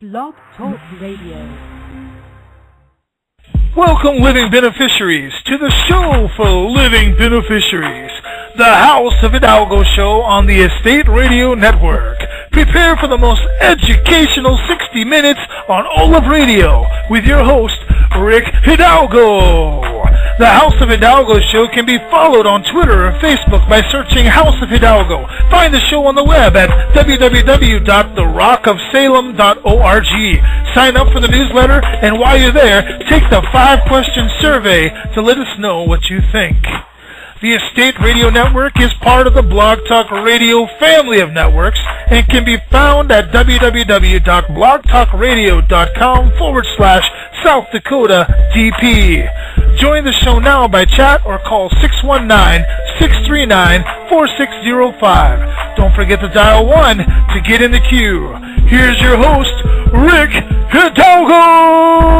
Blog Talk Radio. Welcome, living beneficiaries, to the show for living beneficiaries, the House of Hidalgo show on the Estate Radio Network. Prepare for the most educational 60 minutes on all of radio with your host, Rick Hidalgo. The House of Hidalgo show can be followed on Twitter or Facebook by searching House of Hidalgo. Find the show on the web at www.therockofsalem.org. Sign up for the newsletter, and while you're there, take the 5-question survey to let us know what you think. The Estate Radio Network is part of the Blog Talk Radio family of networks and can be found at www.blogtalkradio.com/South Dakota DP. Join the show now by chat or call 619-639-4605. Don't forget to dial 1 to get in the queue. Here's your host, Rick Hidalgo!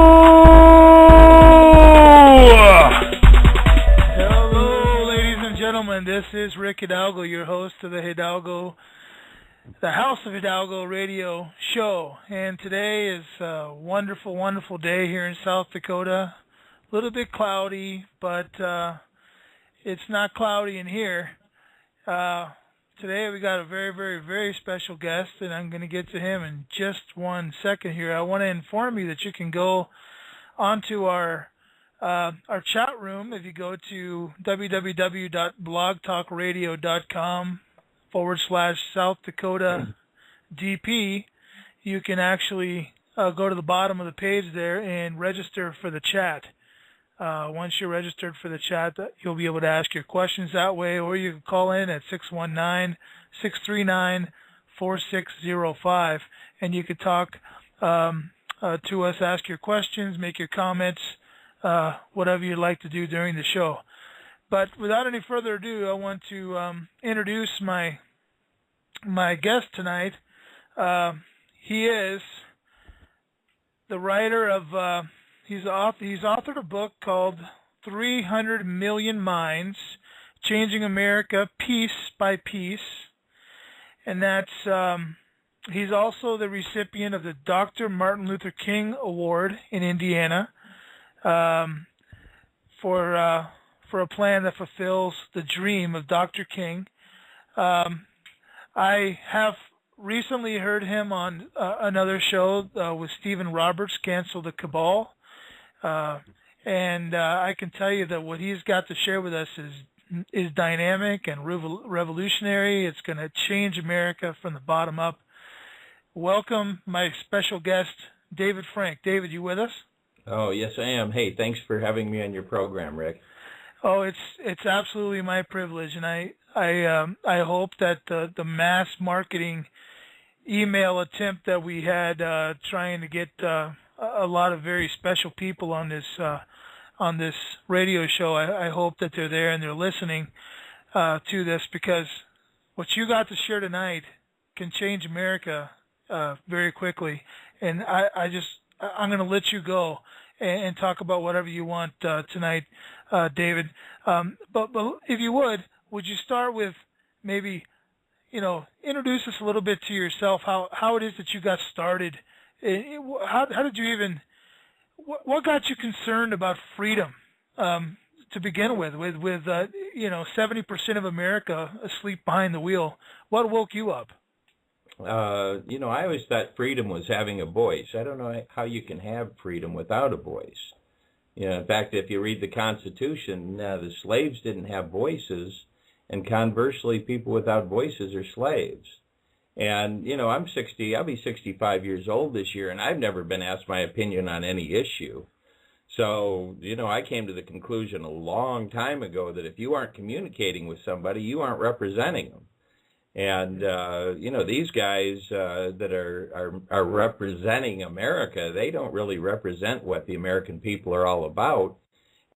This is Rick Hidalgo, your host of the House of Hidalgo radio show. And today is a wonderful, wonderful day here in South Dakota. A little bit cloudy, but it's not cloudy in here. Today we got a very, very, very special guest, and I'm going to get to him in just 1 second here. I want to inform you that you can go onto our chat room. If you go to www.blogtalkradio.com/South Dakota DP, you can actually go to the bottom of the page there and register for the chat. Once you're registered for the chat, you'll be able to ask your questions that way, or you can call in at 619-639-4605, and you can talk to us, ask your questions, make your comments, whatever you'd like to do during the show. But without any further ado, I want to introduce my guest tonight. He is the writer of, he's authored a book called 300 Million Minds, Changing America Piece by Piece. And that's, he's also the recipient of the Dr. Martin Luther King Award in Indiana, for a plan that fulfills the dream of Dr. King. I have recently heard him on another show with Stephen Roberts, Cancel the Cabal, and I can tell you that what he's got to share with us is dynamic and revolutionary. It's going to change America from the bottom up. Welcome, my special guest, David Frank. David, you with us? Oh, yes, I am. Hey, thanks for having me on your program, Rick. Oh, it's absolutely my privilege, and I hope that the mass marketing email attempt that we had trying to get a lot of very special people on this radio show, I hope that they're there and they're listening to this, because what you got to share tonight can change America very quickly, and I'm going to let you go and talk about whatever you want tonight, David. But if you would you start with maybe, introduce us a little bit to yourself, how it is that you got started. How did you even, what got you concerned about freedom to begin with 70% of America asleep behind the wheel? What woke you up? I always thought freedom was having a voice. I don't know how you can have freedom without a voice. In fact, if you read the Constitution, the slaves didn't have voices, and conversely, people without voices are slaves. And, I'm 60, I'll be 65 years old this year, and I've never been asked my opinion on any issue. So, I came to the conclusion a long time ago that if you aren't communicating with somebody, you aren't representing them. And, these guys that are representing America, they don't really represent what the American people are all about.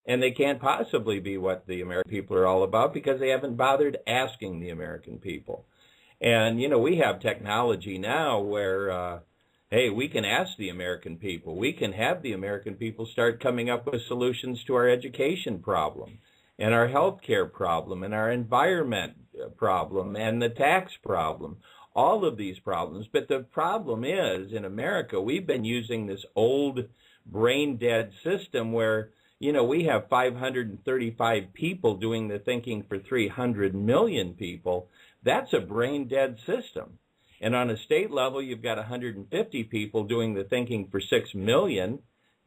And they can't possibly be what the American people are all about because they haven't bothered asking the American people. And, we have technology now where, hey, we can ask the American people. We can have the American people start coming up with solutions to our education problem and our health care problem and our environment problem and the tax problem. all of these problems. But the problem is, in America, we've been using this old brain-dead system where, we have 535 people doing the thinking for 300 million people. That's a brain-dead system. And on a state level, you've got 150 people doing the thinking for 6 million.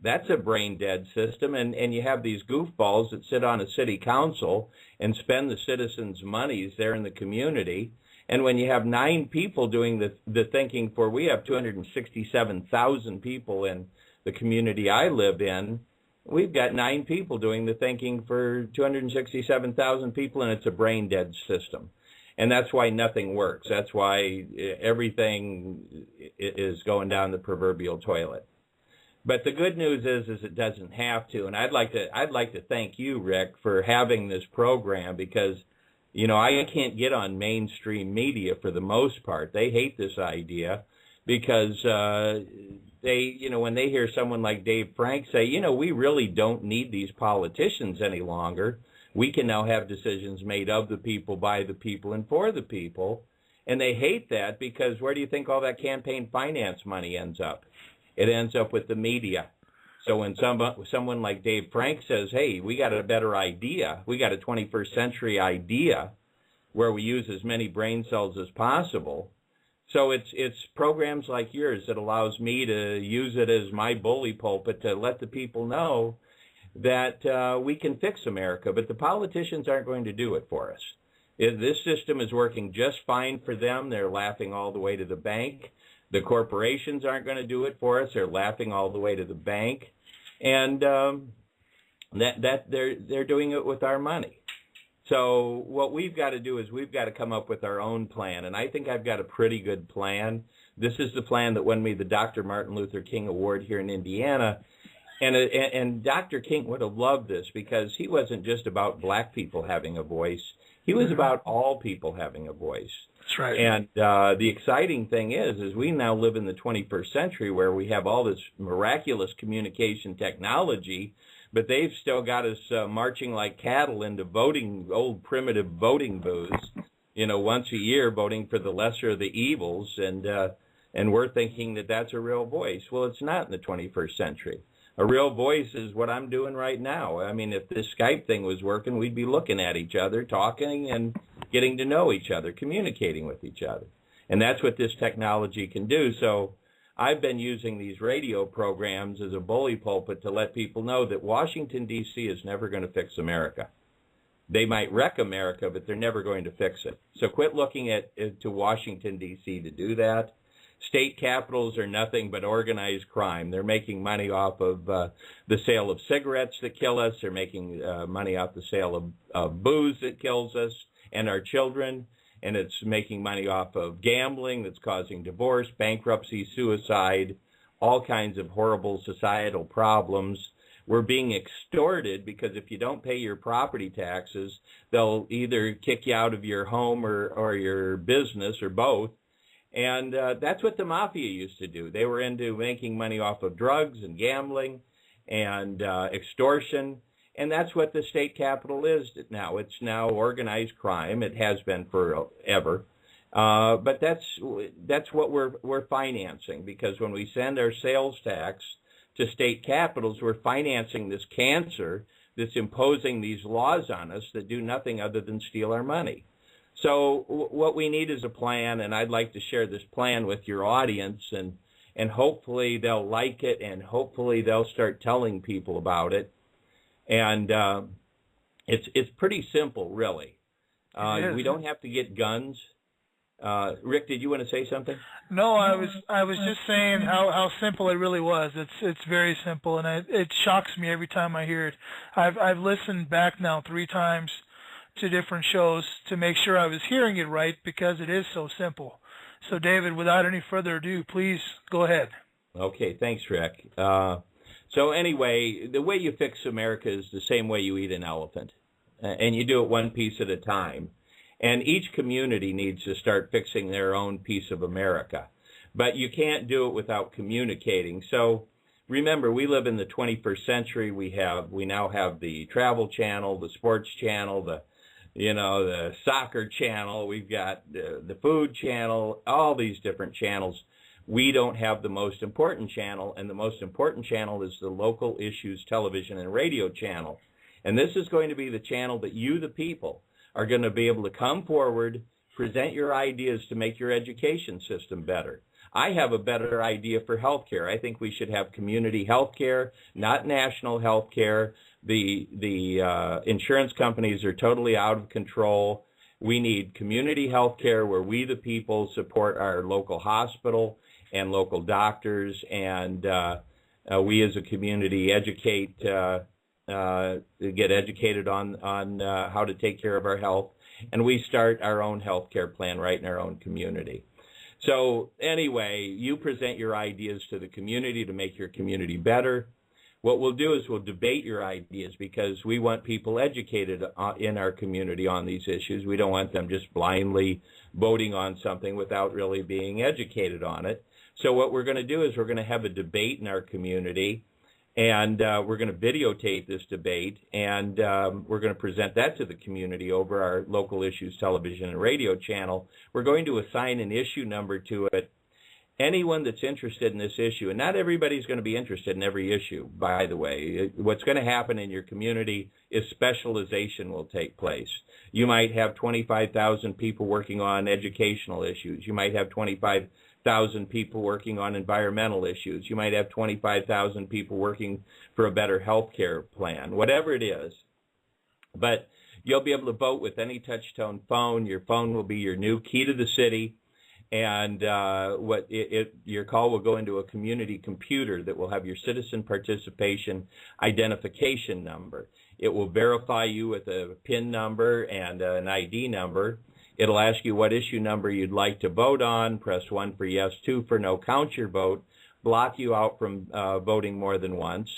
That's a brain-dead system. And you have these goofballs that sit on a city council and spend the citizens' monies there in the community. And when you have 9 people doing the thinking for, we have 267,000 people in the community I live in. We've got 9 people doing the thinking for 267,000 people, and it's a brain-dead system. And that's why nothing works. That's why everything is going down the proverbial toilet. But the good news is it doesn't have to. And I'd like to thank you, Rick, for having this program, because I can't get on mainstream media for the most part. They hate this idea because when they hear someone like Dave Frank say, we really don't need these politicians any longer. We can now have decisions made of the people, by the people, and for the people. And they hate that because where do you think all that campaign finance money ends up? It ends up with the media. So when someone like Dave Frank says, hey, we got a better idea, we got a 21st century idea where we use as many brain cells as possible. So it's programs like yours that allows me to use it as my bully pulpit to let the people know that we can fix America, but the politicians aren't going to do it for us. This system is working just fine for them. They're laughing all the way to the bank. The corporations aren't going to do it for us. They're laughing all the way to the bank, and they're doing it with our money. So what we've got to do is we've got to come up with our own plan, and I think I've got a pretty good plan. This is the plan that won me the Dr. Martin Luther King Award here in Indiana. And Dr. King would have loved this because he wasn't just about black people having a voice. He was about all people having a voice. That's right. And the exciting thing is we now live in the 21st century where we have all this miraculous communication technology, but they've still got us marching like cattle into old primitive voting booths, once a year voting for the lesser of the evils. And we're thinking that that's a real voice. Well, it's not in the 21st century. A real voice is what I'm doing right now. I mean, if this Skype thing was working, we'd be looking at each other, talking and getting to know each other, communicating with each other. And that's what this technology can do. So I've been using these radio programs as a bully pulpit to let people know that Washington, D.C. is never going to fix America. They might wreck America, but they're never going to fix it. So quit looking to Washington, D.C. to do that. State capitals are nothing but organized crime. They're making money off of the sale of cigarettes that kill us. They're making money off the sale of booze that kills us and our children. And it's making money off of gambling that's causing divorce, bankruptcy, suicide, all kinds of horrible societal problems. We're being extorted because if you don't pay your property taxes, they'll either kick you out of your home or your business or both. And that's what the mafia used to do. They were into making money off of drugs and gambling and extortion. And that's what the state capitol is now. It's now organized crime. It has been forever. But that's what we're financing, because when we send our sales tax to state capitals, we're financing this cancer that's imposing these laws on us that do nothing other than steal our money. So what we need is a plan, and I'd like to share this plan with your audience, and hopefully they'll like it, and hopefully they'll start telling people about it. And it's pretty simple, really. We don't have to get guns. Rick, did you want to say something? No, I was just saying how simple it really was. It's very simple, and it shocks me every time I hear it. I've listened back now 3 times to different shows to make sure I was hearing it right, because it is so simple. So, David, without any further ado, please go ahead. Okay, thanks, Rick. So anyway, the way you fix America is the same way you eat an elephant, and you do it one piece at a time. And each community needs to start fixing their own piece of America. But you can't do it without communicating. So remember, we live in the 21st century. We now have the Travel Channel, the Sports Channel, the soccer channel, we've got the food channel, all these different channels. We don't have the most important channel, and the most important channel is the local issues television and radio channel. And this is going to be the channel that you, the people, are going to be able to come forward, present your ideas to make your education system better. I have a better idea for health care. I think we should have community health care, not national health care. The insurance companies are totally out of control. We need community health care where we, the people, support our local hospital and local doctors, and we as a community educate, get educated on how to take care of our health, and we start our own health care plan right in our own community. So anyway, you present your ideas to the community to make your community better. What we'll do is we'll debate your ideas, because we want people educated in our community on these issues. We don't want them just blindly voting on something without really being educated on it. So what we're going to do is we're going to have a debate in our community, and we're going to videotape this debate, and we're going to present that to the community over our local issues television and radio channel. We're going to assign an issue number to it. Anyone that's interested in this issue, and not everybody's going to be interested in every issue, by the way. What's going to happen in your community is specialization will take place. You might have 25,000 people working on educational issues. You might have 25,000 people working on environmental issues. You might have 25,000 people working for a better health care plan, whatever it is. But you'll be able to vote with any touch-tone phone. Your phone will be your new key to the city. And your call will go into a community computer that will have your citizen participation identification number. It will verify you with a PIN number and an ID number. It'll ask you what issue number you'd like to vote on. Press 1 for yes, 2 for no, count your vote, block you out from voting more than once.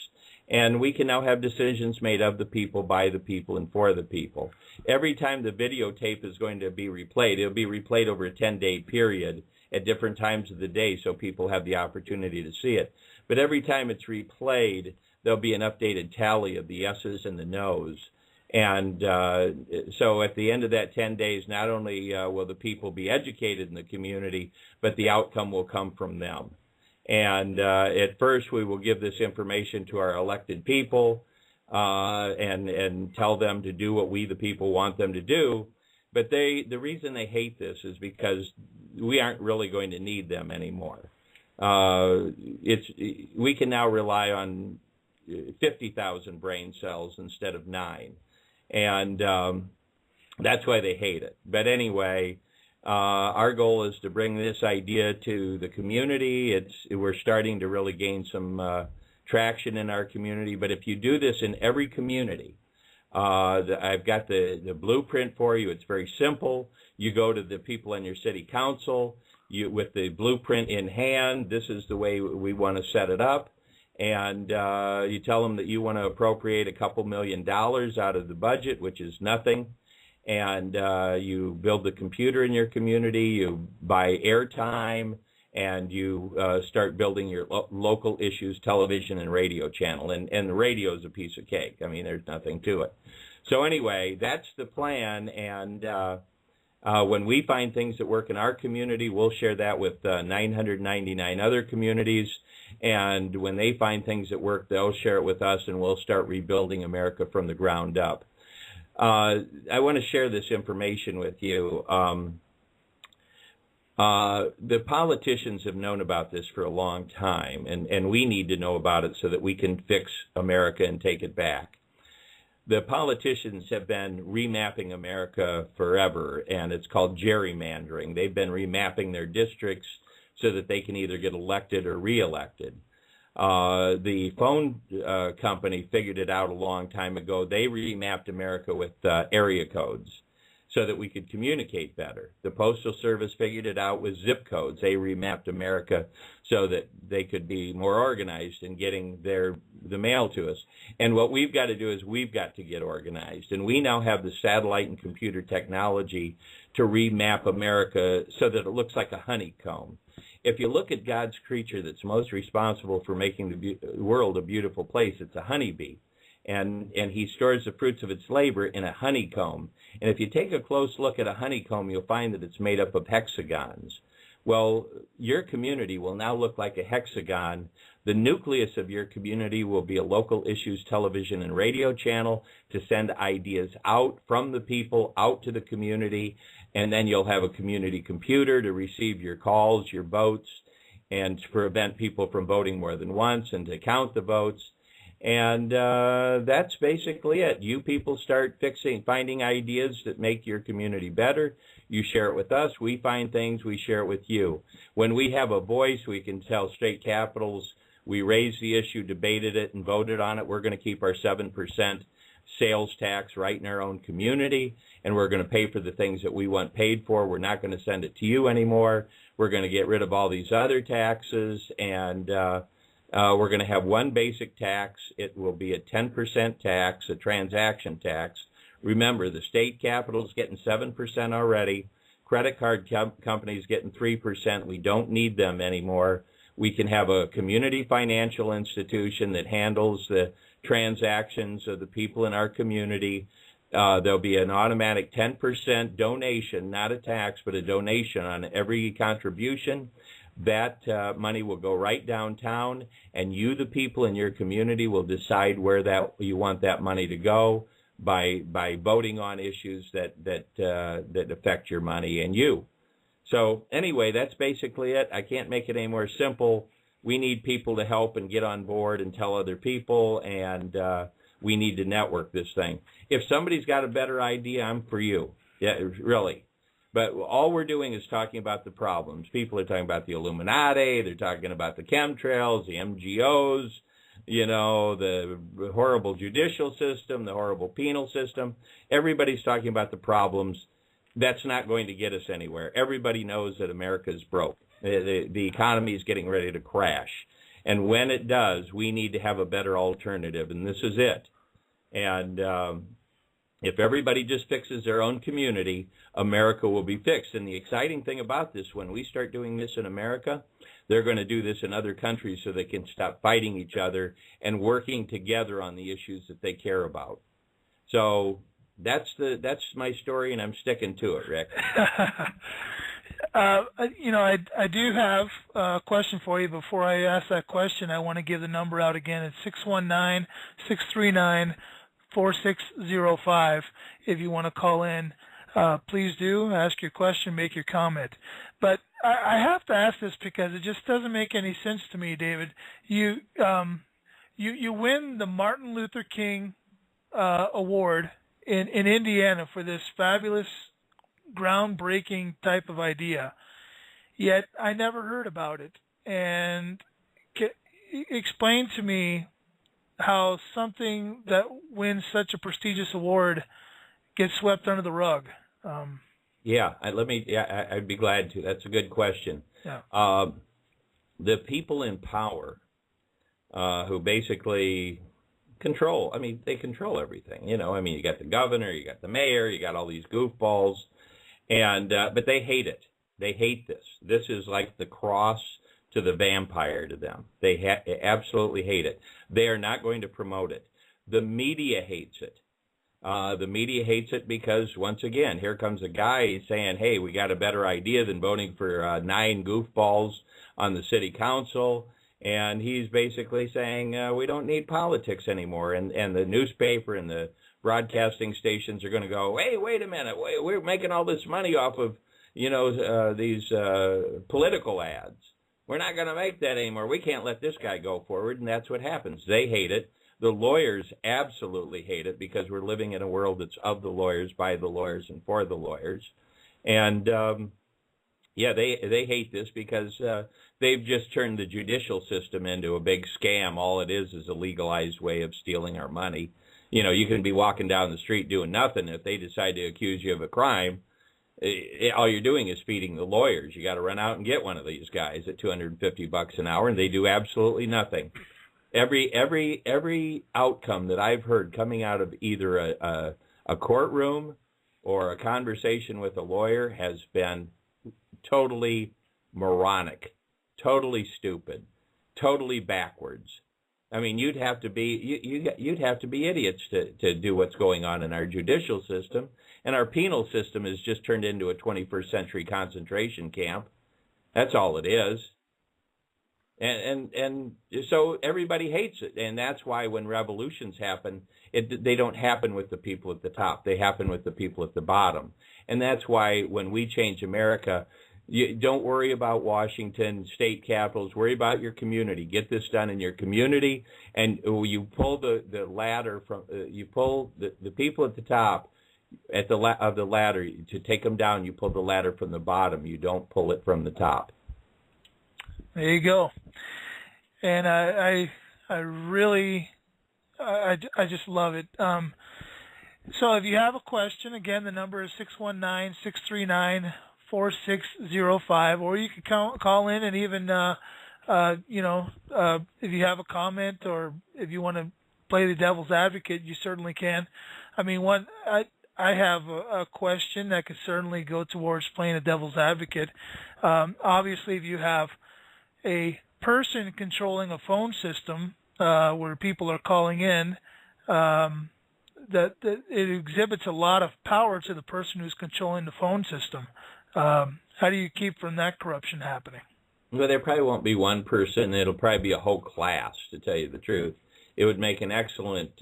And we can now have decisions made of the people, by the people, and for the people. Every time the videotape is going to be replayed, it'll be replayed over a 10-day period at different times of the day so people have the opportunity to see it. But every time it's replayed, there'll be an updated tally of the yeses and the nos. And so at the end of that 10 days, not only will the people be educated in the community, but the outcome will come from them. And at first, we will give this information to our elected people and tell them to do what we, the people, want them to do. But the reason they hate this is because we aren't really going to need them anymore. We can now rely on 50,000 brain cells instead of 9. And that's why they hate it. But anyway, our goal is to bring this idea to the community. We're starting to really gain some traction in our community. But if you do this in every community, I've got the blueprint for you. It's very simple. You go to the people in your city council with the blueprint in hand. This is the way we want to set it up. And you tell them that you want to appropriate a couple $1 million out of the budget, which is nothing. And you build the computer in your community, you buy airtime, and you start building your local issues television and radio channel. And the radio is a piece of cake. I mean, there's nothing to it. So anyway, that's the plan. And when we find things that work in our community, we'll share that with 999 other communities. And when they find things that work, they'll share it with us, and we'll start rebuilding America from the ground up. I want to share this information with you. The politicians have known about this for a long time, and we need to know about it so that we can fix America and take it back. The politicians have been remapping America forever, and it's called gerrymandering. They've been remapping their districts so that they can either get elected or reelected. The phone company figured it out a long time ago. They remapped America with area codes so that we could communicate better. The Postal Service figured it out with zip codes. They remapped America so that they could be more organized in getting the mail to us. And what we've got to do is we've got to get organized. And we now have the satellite and computer technology to remap America so that it looks like a honeycomb. If you look at God's creature that's most responsible for making the world a beautiful place, it's a honeybee. and he stores the fruits of its labor in a honeycomb. And if you take a close look at a honeycomb, you'll find that it's made up of hexagons. Well, your community will now look like a hexagon. The nucleus of your community will be a local issues television and radio channel to send ideas out from the people out to the community, and then you'll have a community computer to receive your calls, your votes, and to prevent people from voting more than once and to count the votes. And that's basically it. You people start finding ideas that make your community better. You share it with us. We find things. We share it with you. When we have a voice, we can tell state capitals we raised the issue, debated it, and voted on it. We're going to keep our 7% sales tax right in our own community, and we're going to pay for the things that we want paid for. We're not going to send it to you anymore. We're going to get rid of all these other taxes, and we're going to have one basic tax. It will be a 10% tax, a transaction tax. Remember, the state capital is getting 7% already. Credit card companies getting 3%. We don't need them anymore. We can have a community financial institution that handles the transactions of the people in our community. There'll be an automatic 10% donation, not a tax, but a donation on every contribution. That money will go right downtown, and you, the people in your community, will decide where that you want that money to go by voting on issues that affect your money and you. So anyway, that's basically it. I can't make it any more simple. We need people to help and get on board and tell other people, and we need to network this thing. If somebody's got a better idea, I'm for you. Yeah, really. But all we're doing is talking about the problems. People are talking about the Illuminati. They're talking about the chemtrails, the MGOs, you know, the horrible judicial system, the horrible penal system. Everybody's talking about the problems. That's not going to get us anywhere. Everybody knows that America's broke. The economy is getting ready to crash. And when it does, we need to have a better alternative, and this is it. And if everybody just fixes their own community, America will be fixed. And the exciting thing about this, when we start doing this in America, they're going to do this in other countries so they can stop fighting each other and working together on the issues that they care about. So that's my story, and I'm sticking to it, Rick. You know, I do have a question for you. Before I ask that question, I want to give the number out again. It's 619-639-4605. If you want to call in, please do. Ask your question, make your comment. But I have to ask this because it just doesn't make any sense to me, David. You win the Martin Luther King Award in Indiana for this fabulous, groundbreaking type of idea, yet I never heard about it. And explain to me how something that wins such a prestigious award gets swept under the rug. I'd be glad to. That's a good question. Yeah. The people in power who basically control, they control everything. You know, you got the governor, you got the mayor, you got all these goofballs. But they hate it. They hate this. This is like the cross to the vampire to them. They absolutely hate it. They are not going to promote it. The media hates it. The media hates it because, once again, here comes a guy saying, hey, we got a better idea than voting for 9 goofballs on the city council. And he's basically saying we don't need politics anymore. And the newspaper and the broadcasting stations are going to go, hey, wait a minute, we're making all this money off of, these political ads. We're not going to make that anymore. We can't let this guy go forward, and that's what happens. They hate it. The lawyers absolutely hate it because we're living in a world that's of the lawyers, by the lawyers, and for the lawyers. And, they hate this because they've just turned the judicial system into a big scam. All it is a legalized way of stealing our money. You know, you can be walking down the street doing nothing. If they decide to accuse you of a crime, all you're doing is feeding the lawyers. You got to run out and get one of these guys at $250 an hour, and they do absolutely nothing. Every outcome that I've heard coming out of either a courtroom or a conversation with a lawyer has been totally moronic, totally stupid, totally backwards. I mean, you'd have to be you'd have to be idiots to do what's going on in our judicial system, and our penal system has just turned into a 21st century concentration camp. That's all it is. And so everybody hates it, and that's why when revolutions happen, they don't happen with the people at the top. They happen with the people at the bottom. And that's why when we change America, you don't worry about Washington, state capitals. Worry about your community. Get this done in your community, and you pull the ladder from you pull the people at the top of the ladder to take them down. You pull the ladder from the bottom. You don't pull it from the top. There you go. And I really I just love it. So if you have a question, again, the number is 619-639-4605, or you can call in and even, if you have a comment or if you want to play the devil's advocate, you certainly can. I mean, I have a question that could certainly go towards playing a devil's advocate. Obviously, if you have a person controlling a phone system where people are calling in, that it exhibits a lot of power to the person who's controlling the phone system. How do you keep from that corruption happening? Well, there probably won't be one person. It'll probably be a whole class, to tell you the truth. It would make an excellent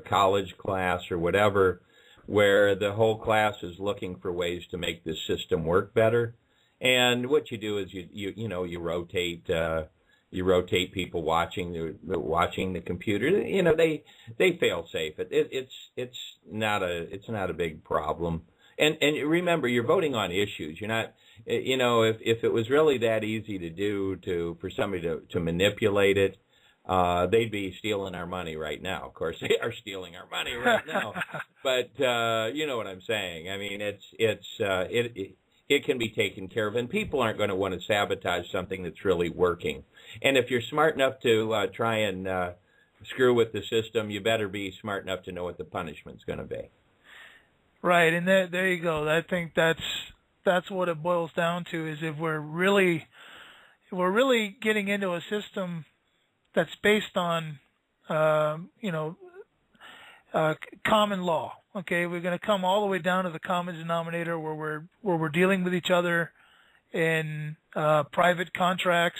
college class or whatever, where the whole class is looking for ways to make this system work better. And what you do is you rotate people watching the computer. You know, they fail safe. It's not a big problem. And remember, you're voting on issues. You're not, if it was really that easy to do for somebody to manipulate it, they'd be stealing our money right now. Of course, they are stealing our money right now. But you know what I'm saying. I mean, it can be taken care of, and people aren't going to want to sabotage something that's really working. And if you're smart enough to try and screw with the system, you better be smart enough to know what the punishment's going to be. Right, and there you go. I think that's what it boils down to, is if we're really getting into a system that's based on common law. Okay, we're going to come all the way down to the common denominator where we're dealing with each other in private contracts,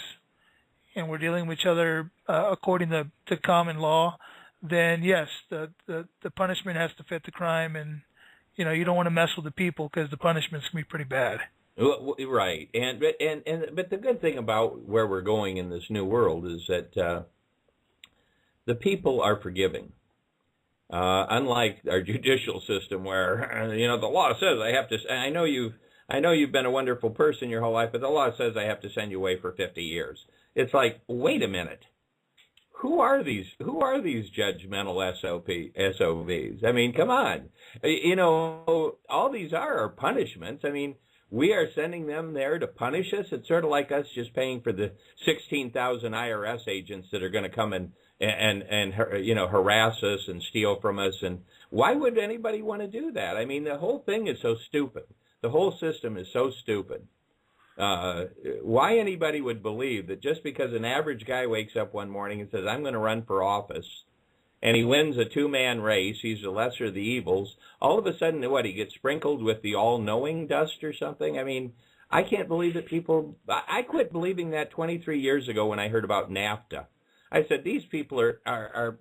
and we're dealing with each other according to common law. Then yes, the punishment has to fit the crime, and you don't want to mess with the people because the punishment's going to be pretty bad. Right, but the good thing about where we're going in this new world is that the people are forgiving. Unlike our judicial system, where the law says I have to. I know you've been a wonderful person your whole life, but the law says I have to send you away for 50 years. It's like, wait a minute, who are these judgmental SOBs? I mean, come on, all these are punishments. I mean, we are sending them there to punish us. It's sort of like us just paying for the 16,000 IRS agents that are going to come and harass us and steal from us. And why would anybody want to do that? I mean, the whole thing is so stupid. The whole system is so stupid. Why anybody would believe that just because an average guy wakes up one morning and says, I'm going to run for office, and he wins a two-man race, he's the lesser of the evils, all of a sudden, he gets sprinkled with the all-knowing dust or something? I mean, I can't believe that people... I quit believing that 23 years ago when I heard about NAFTA. I said, these people are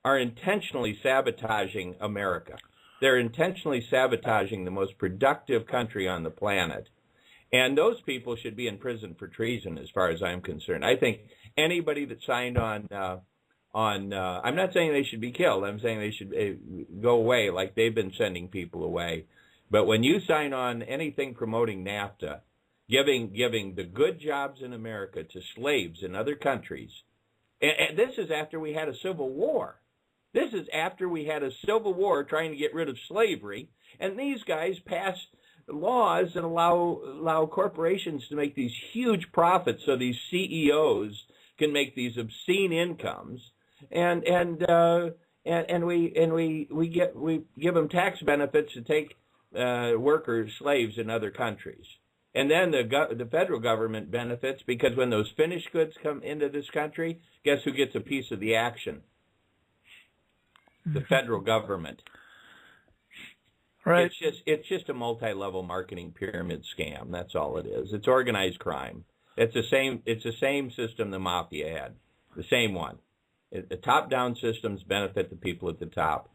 intentionally sabotaging America. They're intentionally sabotaging the most productive country on the planet. And those people should be in prison for treason, as far as I'm concerned. I think anybody that signed on I'm not saying they should be killed. I'm saying they should go away, like they've been sending people away. But when you sign on anything promoting NAFTA, giving the good jobs in America to slaves in other countries, and this is after we had a civil war. This is after we had a civil war trying to get rid of slavery, and these guys pass laws that allow corporations to make these huge profits, so these CEOs can make these obscene incomes, and we give them tax benefits to take workers, slaves in other countries. And then the federal government benefits because when those finished goods come into this country, guess who gets a piece of the action? The federal government. Right. It's just a multi-level marketing pyramid scam. That's all it is. It's organized crime. It's the same system the mafia had. The same one. The top-down systems benefit the people at the top.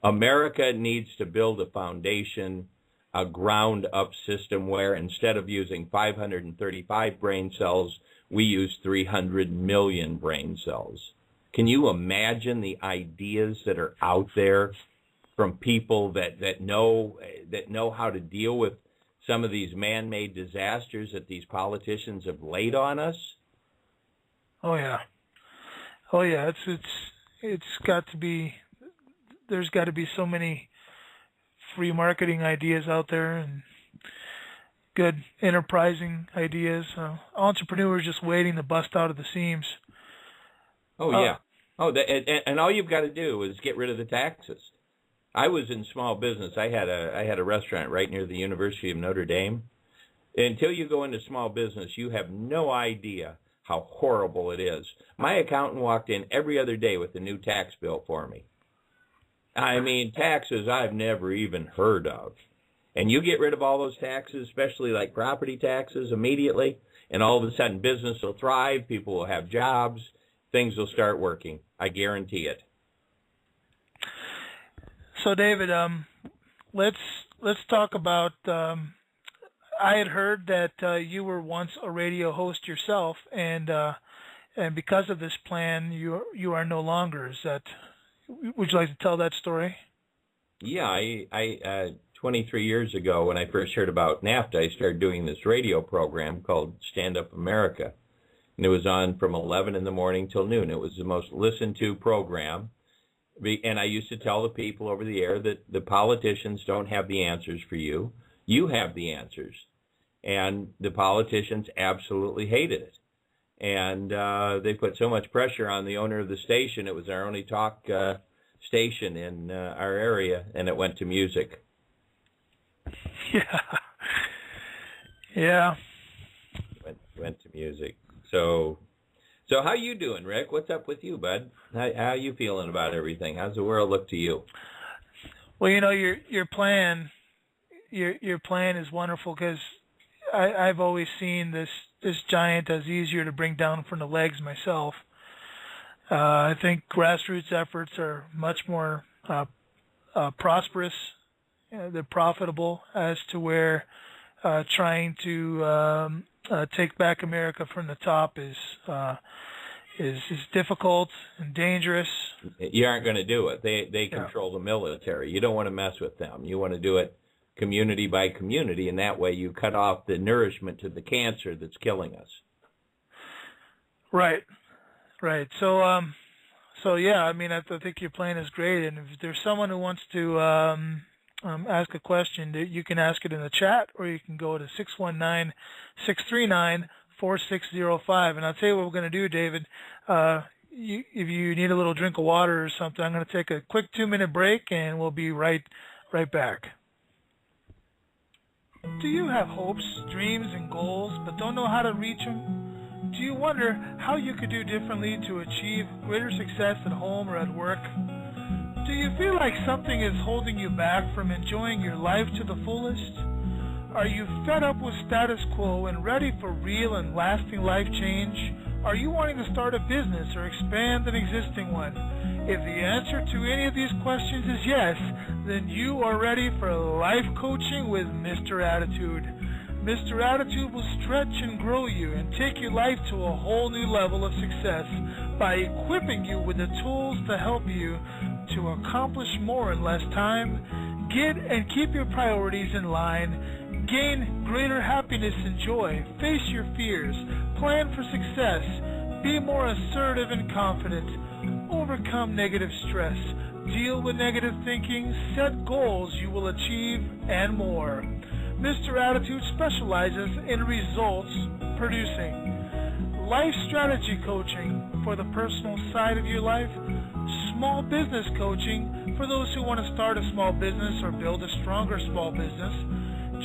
America needs to build a foundation, a ground-up system where instead of using 535 brain cells, we use 300 million brain cells. Can you imagine the ideas that are out there from people that know how to deal with some of these man-made disasters that these politicians have laid on us? Oh yeah. It's got to be. There's got to be so many free marketing ideas out there and good enterprising ideas. Entrepreneurs just waiting to bust out of the seams. Oh yeah. And all you've got to do is get rid of the taxes. I was in small business. I had a restaurant right near the University of Notre Dame. Until you go into small business, you have no idea how horrible it is. My accountant walked in every other day with a new tax bill for me. I mean, taxes I've never even heard of. And you get rid of all those taxes, especially like property taxes, immediately, and all of a sudden business will thrive, people will have jobs, things will start working. I guarantee it. So, David, let's talk about. I had heard that you were once a radio host yourself, and because of this plan, you are no longer. Is that? Would you like to tell that story? Yeah, I 23 years ago, when I first heard about NAFTA, I started doing this radio program called Stand Up America, and it was on from 11 in the morning till noon. It was the most listened to program. And I used to tell the people over the air that the politicians don't have the answers for you. You have the answers. And the politicians absolutely hated it. And they put so much pressure on the owner of the station. It was our only talk station in our area, and it went to music. Yeah. Went to music. So how you doing, Rick? What's up with you, bud? How you feeling about everything? How's the world look to you? Well, your plan is wonderful because I've always seen this giant as easier to bring down from the legs myself. I think grassroots efforts are much more prosperous. They're profitable as to where trying to take back America from the top is difficult and dangerous. You aren't going to do it. They control the military. You don't want to mess with them. You want to do it community by community, and that way you cut off the nourishment to the cancer that's killing us. Right. So yeah, I mean, I think your plan is great, and if there's someone who wants to ask a question, you can ask it in the chat, or you can go to 619-639-4605. And I'll tell you what we're going to do, David. If you need a little drink of water or something, I'm going to take a quick 2-minute break, and we'll be right back. Do you have hopes, dreams, and goals, but don't know how to reach them? Do you wonder how you could do differently to achieve greater success at home or at work? Do you feel like something is holding you back from enjoying your life to the fullest? Are you fed up with status quo and ready for real and lasting life change? Are you wanting to start a business or expand an existing one? If the answer to any of these questions is yes, then you are ready for life coaching with Mr. Attitude. Mr. Attitude will stretch and grow you and take your life to a whole new level of success by equipping you with the tools to help you to accomplish more in less time, get and keep your priorities in line, gain greater happiness and joy, face your fears, plan for success, be more assertive and confident, overcome negative stress, deal with negative thinking, set goals you will achieve, and more. Mr. Attitude specializes in results producing. Life strategy coaching for the personal side of your life, small business coaching for those who want to start a small business or build a stronger small business,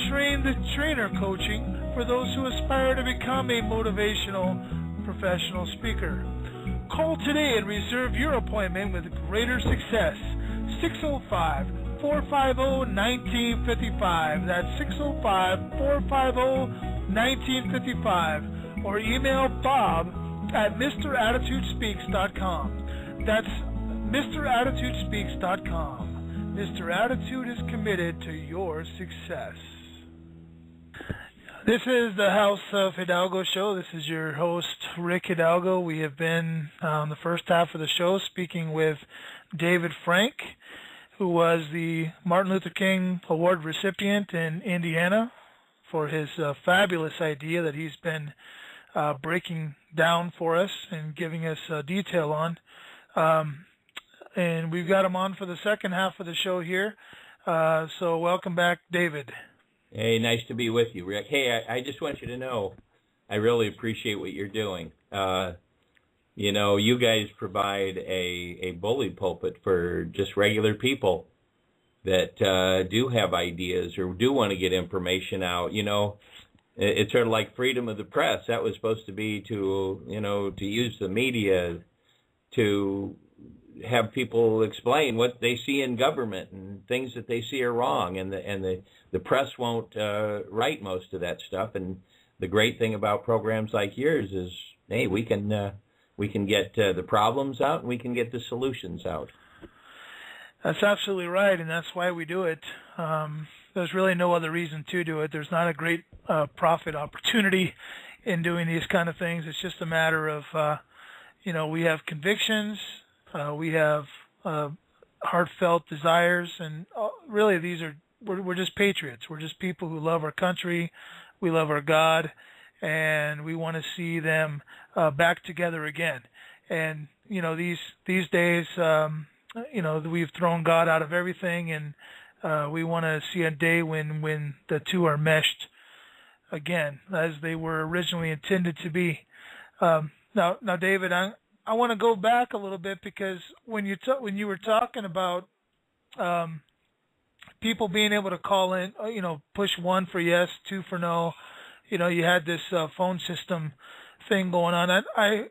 train the trainer coaching for those who aspire to become a motivational professional speaker. Call today and reserve your appointment with greater success. 605-450-1955. That's 605-450-1955. Or email Bob at MrAttitudespeaks.com. That's MrAttitudespeaks.com. Mr. Attitude is committed to your success. This is the House of Hidalgo show. This is your host, Rick Hidalgo. We have been on the first half of the show speaking with David Frank, who was the Martin Luther King Award recipient in Indiana for his fabulous idea that he's been breaking down for us and giving us detail on. And we've got him on for the second half of the show here. So welcome back, David. Hey, nice to be with you, Rick. Hey, I just want you to know I really appreciate what you're doing. You know, you guys provide a bully pulpit for just regular people that do have ideas or do want to get information out. You know, it's sort of like freedom of the press. That was supposed to be to, you know, to use the media to have people explain what they see in government and things that they see are wrong, and the press won't write most of that stuff. And the great thing about programs like yours is, hey, we can get the problems out and we can get the solutions out. That's absolutely right, and that's why we do it. There's really no other reason to do it. There's not a great profit opportunity in doing these kind of things. It's just a matter of, you know, we have convictions. We have heartfelt desires, and really we're just patriots. We're just people who love our country, we love our God, and we want to see them back together again. And you know, these days, you know, we've thrown God out of everything, and we want to see a day when the two are meshed again, as they were originally intended to be. Now, David, I want to go back a little bit, because when you were talking about people being able to call in, you know, push 1 for yes, 2 for no, you know, you had this phone system thing going on.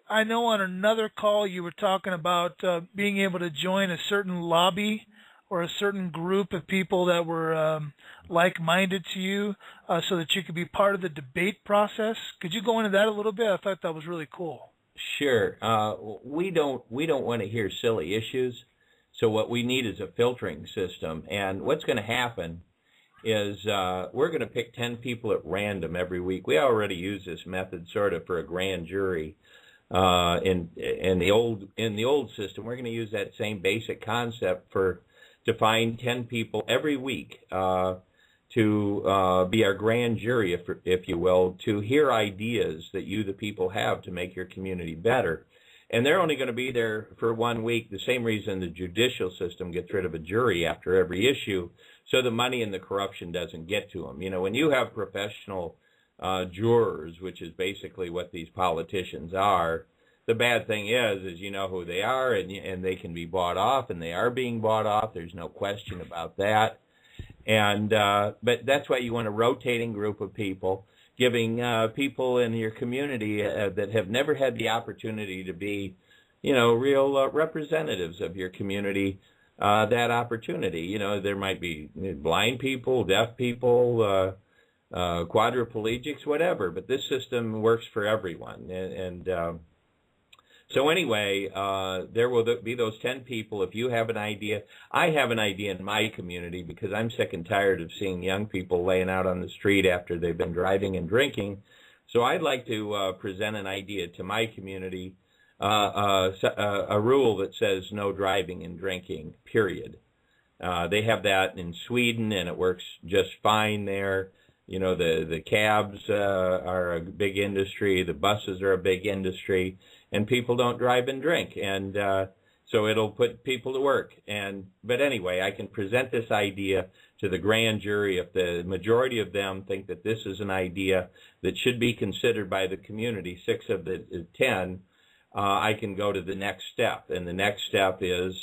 I know on another call you were talking about being able to join a certain lobby or a certain group of people that were like-minded to you, so that you could be part of the debate process. Could you go into that a little bit? I thought that was really cool. Sure. We don't want to hear silly issues. So what we need is a filtering system. And what's going to happen is we're going to pick 10 people at random every week. We already use this method sort of for a grand jury in the old system. We're going to use that same basic concept to find 10 people every week to be our grand jury, if you will, to hear ideas that you, the people, have to make your community better. And they're only going to be there for 1 week, the same reason the judicial system gets rid of a jury after every issue, so the money and the corruption doesn't get to them. You know, when you have professional jurors, which is basically what these politicians are, the bad thing is you know who they are, and they can be bought off, and they are being bought off. There's no question about that. And but that's why you want a rotating group of people, giving people in your community that have never had the opportunity to be, you know, real representatives of your community, that opportunity. You know, there might be blind people, deaf people, quadriplegics, whatever, but this system works for everyone. So anyway, there will be those 10 people. If you have an idea, I have an idea in my community, because I'm sick and tired of seeing young people laying out on the street after they've been driving and drinking. So I'd like to present an idea to my community, a rule that says no driving and drinking, period. They have that in Sweden, and it works just fine there. You know, the cabs are a big industry, the buses are a big industry, and people don't drive and drink, and so it'll put people to work. But anyway, I can present this idea to the grand jury. If the majority of them think that this is an idea that should be considered by the community, 6 of the 10, I can go to the next step, and the next step is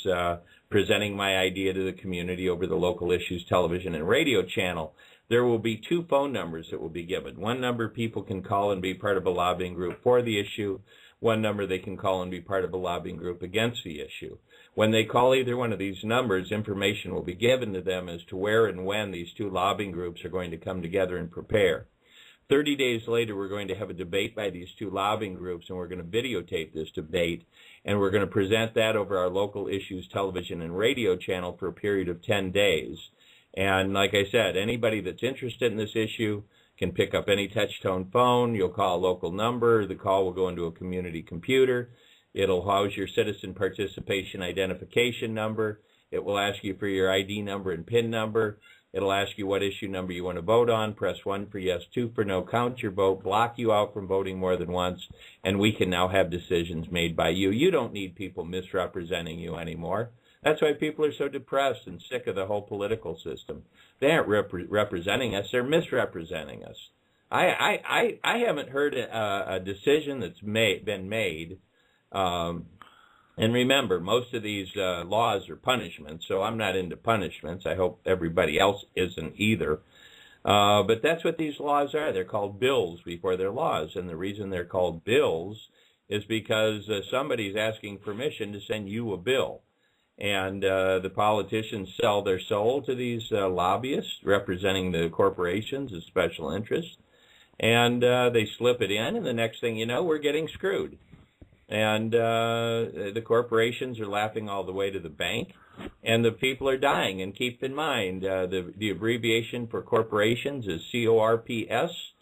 presenting my idea to the community over the local issues television and radio channel. there will be 2 phone numbers that will be given. One number people can call and be part of a lobbying group for the issue. One number they can call and be part of a lobbying group against the issue. When they call either one of these numbers, information will be given to them as to where and when these 2 lobbying groups are going to come together and prepare. 30 days later, we're going to have a debate by these 2 lobbying groups, and we're going to videotape this debate, and we're going to present that over our local issues television and radio channel for a period of 10 days. And like I said, anybody that's interested in this issue can pick up any touch-tone phone. You'll call a local number. The call will go into a community computer. It'll house your citizen participation identification number. It will ask you for your ID number and PIN number. It'll ask you what issue number you want to vote on. Press 1 for yes, 2 for no, count your vote, block you out from voting more than once, and we can now have decisions made by you. You don't need people misrepresenting you anymore. That's why people are so depressed and sick of the whole political system. They aren't representing us, they're misrepresenting us. I haven't heard a decision that's been made. And remember, most of these laws are punishments, so I'm not into punishments. I hope everybody else isn't either. But that's what these laws are. They're called bills before they're laws. And the reason they're called bills is because somebody's asking permission to send you a bill. And the politicians sell their soul to these lobbyists representing the corporations as special interests. And they slip it in, and the next thing you know, we're getting screwed. And the corporations are laughing all the way to the bank, and the people are dying. And keep in mind, the abbreviation for corporations is CORPS.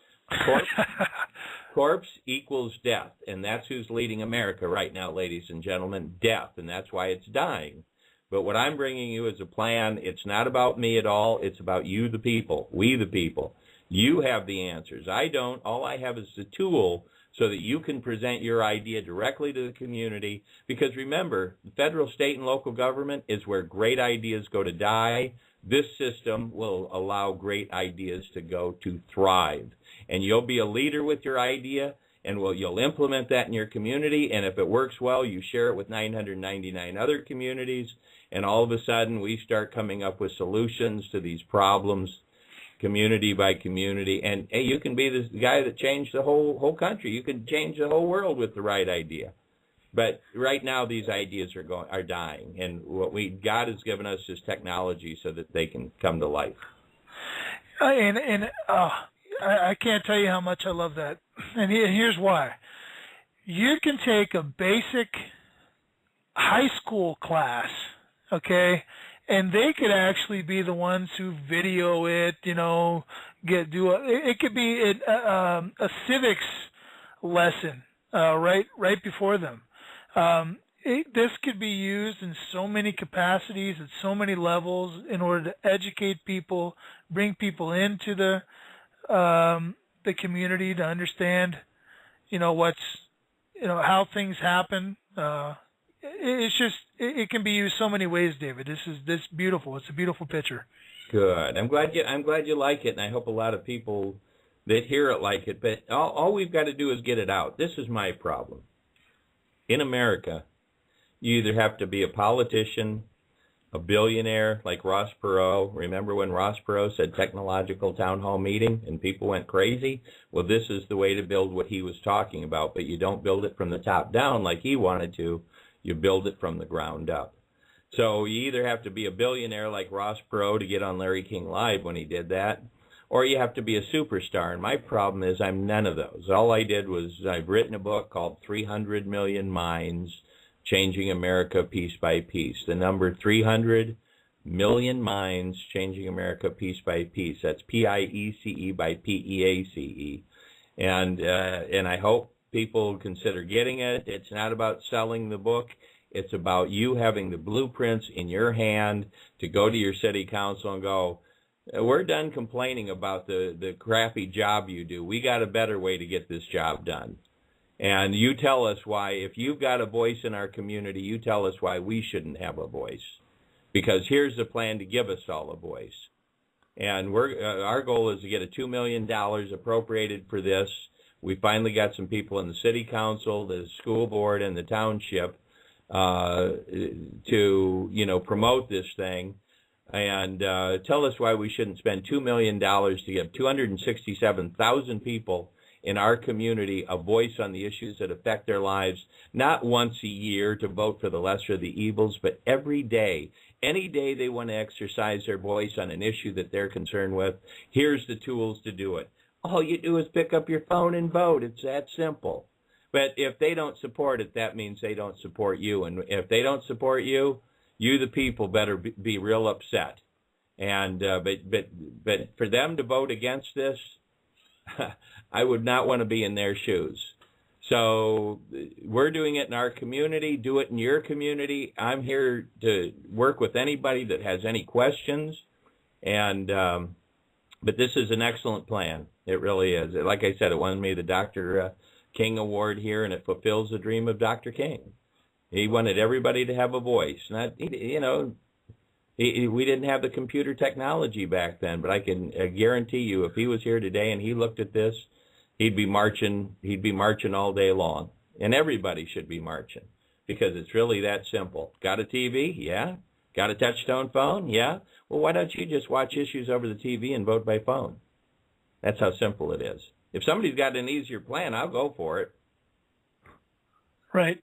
Corpse equals death, and that's who's leading America right now, ladies and gentlemen, death, and that's why it's dying. But what I'm bringing you is a plan. It's not about me at all. It's about you, the people, we, the people. You have the answers. I don't. All I have is the tool so that you can present your idea directly to the community. Because remember, the federal, state, and local government is where great ideas go to die. This system will allow great ideas to go to thrive. And you'll be a leader with your idea, and you'll implement that in your community. And if it works well, you share it with 999 other communities. And all of a sudden, we start coming up with solutions to these problems, community by community. And hey, you can be the guy that changed the whole country. You can change the whole world with the right idea. But right now, these ideas are dying, and what God has given us is technology so that they can come to life. I can't tell you how much I love that. And here's why: you can take a basic high school class, okay, and they could actually be the ones who video it. It could be a civics lesson right before them. This could be used in so many capacities at so many levels in order to educate people, bring people into the community to understand, how things happen. It can be used so many ways, David. This beautiful. It's a beautiful picture. Good. I'm glad you like it, and I hope a lot of people that hear it like it. But all we've got to do is get it out. This is my problem. In America, you either have to be a politician, a billionaire like Ross Perot. Remember when Ross Perot said technological town hall meeting and people went crazy? Well, this is the way to build what he was talking about, but you don't build it from the top down like he wanted to. You build it from the ground up. So you either have to be a billionaire like Ross Perot to get on Larry King Live when he did that, or you have to be a superstar. And my problem is I'm none of those. All I did was I've written a book called 300 Million Minds, Changing America Piece by Piece. The number 300 million minds, changing America piece by piece. That's P-I-E-C-E by P-E-A-C-E. And I hope people consider getting it. It's not about selling the book. It's about you having the blueprints in your hand to go to your city council and go, we're done complaining about the crappy job you do. We got a better way to get this job done. And you tell us why, if you've got a voice in our community, you tell us why we shouldn't have a voice. Because here's the plan to give us all a voice. And our goal is to get $2 million appropriated for this. We finally got some people in the city council, the school board, and the township to, promote this thing. and tell us why we shouldn't spend $2 million to give 267,000 people in our community a voice on the issues that affect their lives, not once a year to vote for the lesser of the evils, but every day. Any day they want to exercise their voice on an issue that they're concerned with, here's the tools to do it. All you do is pick up your phone and vote. It's that simple. But if they don't support it, that means they don't support you. And if they don't support you, you, the people, better be real upset. And but for them to vote against this, I would not want to be in their shoes. So we're doing it in our community. Do it in your community. I'm here to work with anybody that has any questions. And but this is an excellent plan. It really is. Like I said, it won me the Dr. King Award here, and it fulfills the dream of Dr. King. He wanted everybody to have a voice. Not, you know, we didn't have the computer technology back then, but I can guarantee you, if he was here today and he looked at this, he'd be marching. He'd be marching all day long, and everybody should be marching because it's really that simple. Got a TV? Yeah. Got a touch-tone phone? Yeah. Well, why don't you just watch issues over the TV and vote by phone? That's how simple it is. If somebody's got an easier plan, I'll go for it. Right.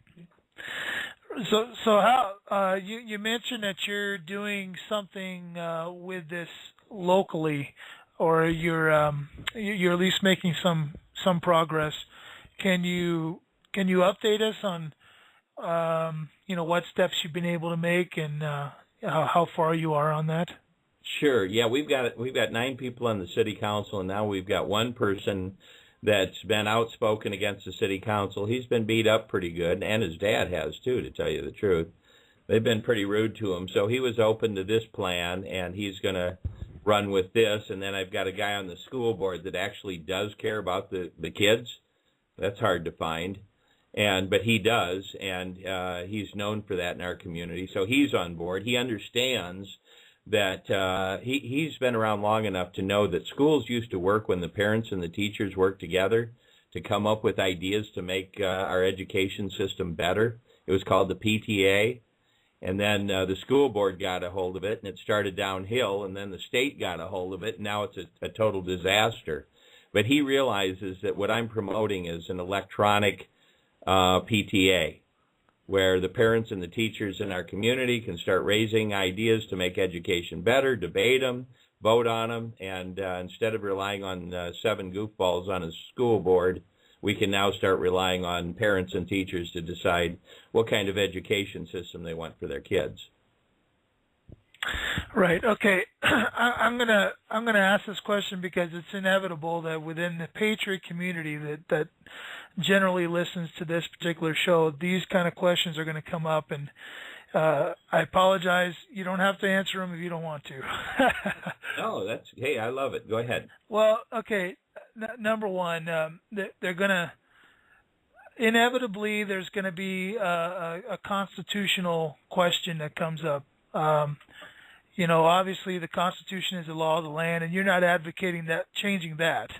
So how you mentioned that you're doing something with this locally, or you're at least making some progress. Can you update us on what steps you've been able to make and how far you are on that? Sure. Yeah, we've got 9 people on the city council, and now we've got one person that's been outspoken against the city council. He's been beat up pretty good, and his dad has too, to tell you the truth. They've been pretty rude to him. So he was open to this plan, and he's going to run with this. And then I've got a guy on the school board that actually does care about the kids. That's hard to find. But he does, and he's known for that in our community. So he's on board. He understands that he's been around long enough to know that schools used to work when the parents and the teachers worked together to come up with ideas to make our education system better. It was called the PTA. And then the school board got a hold of it, and it started downhill, and then the state got a hold of it, and now it's a total disaster. But he realizes that what I'm promoting is an electronic PTA, where the parents and the teachers in our community can start raising ideas to make education better, debate them, vote on them, and instead of relying on 7 goofballs on a school board, we can now start relying on parents and teachers to decide what kind of education system they want for their kids. Right. Okay. I'm gonna ask this question because it's inevitable that within the Patriot community that generally listens to this particular show, these kind of questions are going to come up, and I apologize. You don't have to answer them if you don't want to. No, hey, I love it. Go ahead. Well, okay. Number one, they're going to inevitably there's going to be a constitutional question that comes up. Obviously the Constitution is the law of the land, and you're not advocating that changing that.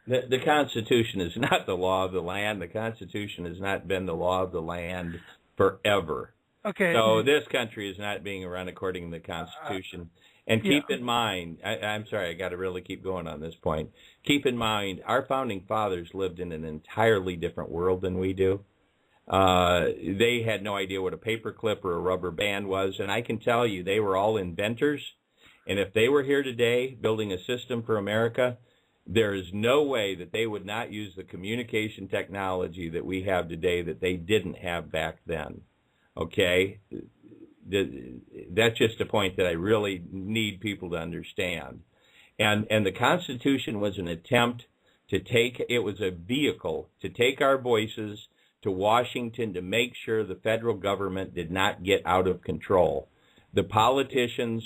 The Constitution is not the law of the land. The Constitution has not been the law of the land forever. Okay. So this country is not being run according to the Constitution. And keep in mind, I'm sorry, I got to really keep going on this point. Keep in mind, our founding fathers lived in an entirely different world than we do. They had no idea what a paperclip or a rubber band was, and I can tell you they were all inventors. And if they were here today building a system for America, there is no way that they would not use the communication technology that we have today that they didn't have back then. Okay? That's just a point that I really need people to understand. And the Constitution was an attempt to it was a vehicle to take our voices to Washington to make sure the federal government did not get out of control. The politicians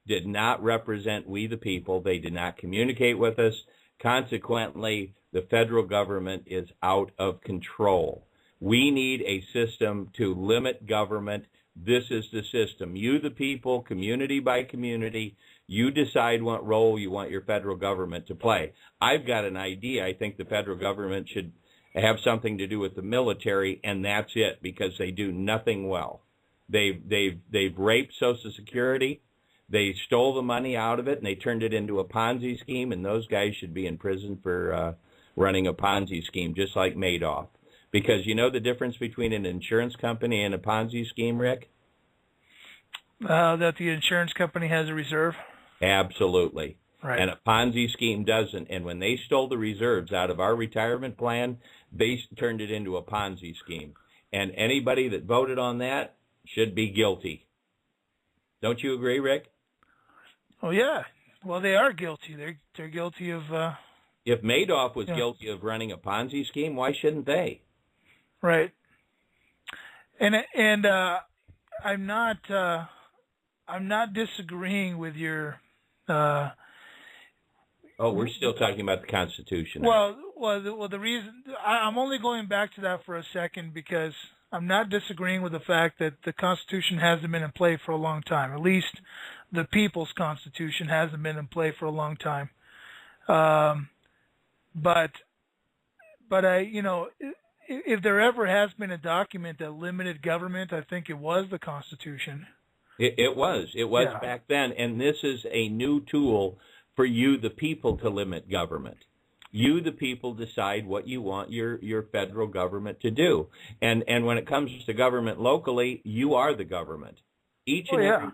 did not represent we the people. They did not communicate with us. Consequently, the federal government is out of control. We need a system to limit government. This is the system. You, the people, community by community, you decide what role you want your federal government to play. I've got an idea. I think the federal government should have something to do with the military, and that's it, because they do nothing well. They've raped Social Security. They stole the money out of it, and they turned it into a Ponzi scheme, and those guys should be in prison for running a Ponzi scheme, just like Madoff. Because you know the difference between an insurance company and a Ponzi scheme, Rick? That the insurance company has a reserve? Absolutely. Right. And a Ponzi scheme doesn't. And when they stole the reserves out of our retirement plan, they turned it into a Ponzi scheme. And anybody that voted on that should be guilty. Don't you agree, Rick? Oh, yeah. Well, they are guilty. They're guilty of... If Madoff was guilty of running a Ponzi scheme, why shouldn't they? Right. And I'm not disagreeing with your... we're still talking about the Constitution. Well, the reason I'm only going back to that for a second because I'm not disagreeing with the fact that the Constitution hasn't been in play for a long time. At least the people's Constitution hasn't been in play for a long time. But if there ever has been a document that limited government, I think it was the Constitution. It was back then, and this is a new tool for you, the people, to limit government. You, the people, decide what you want your federal government to do. And when it comes to government locally, you are the government. Each and every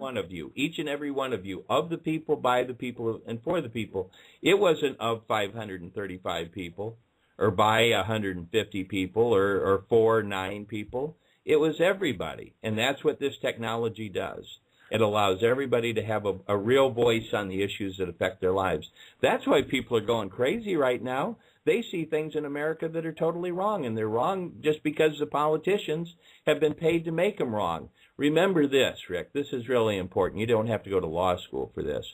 one of you, of the people, by the people, and for the people. It wasn't of 535 people, or by 150 people, or 9 people. It was everybody, and that's what this technology does. It allows everybody to have a real voice on the issues that affect their lives. That's why people are going crazy right now. They see things in America that are totally wrong, and they're wrong just because the politicians have been paid to make them wrong. Remember this, Rick. This is really important. You don't have to go to law school for this.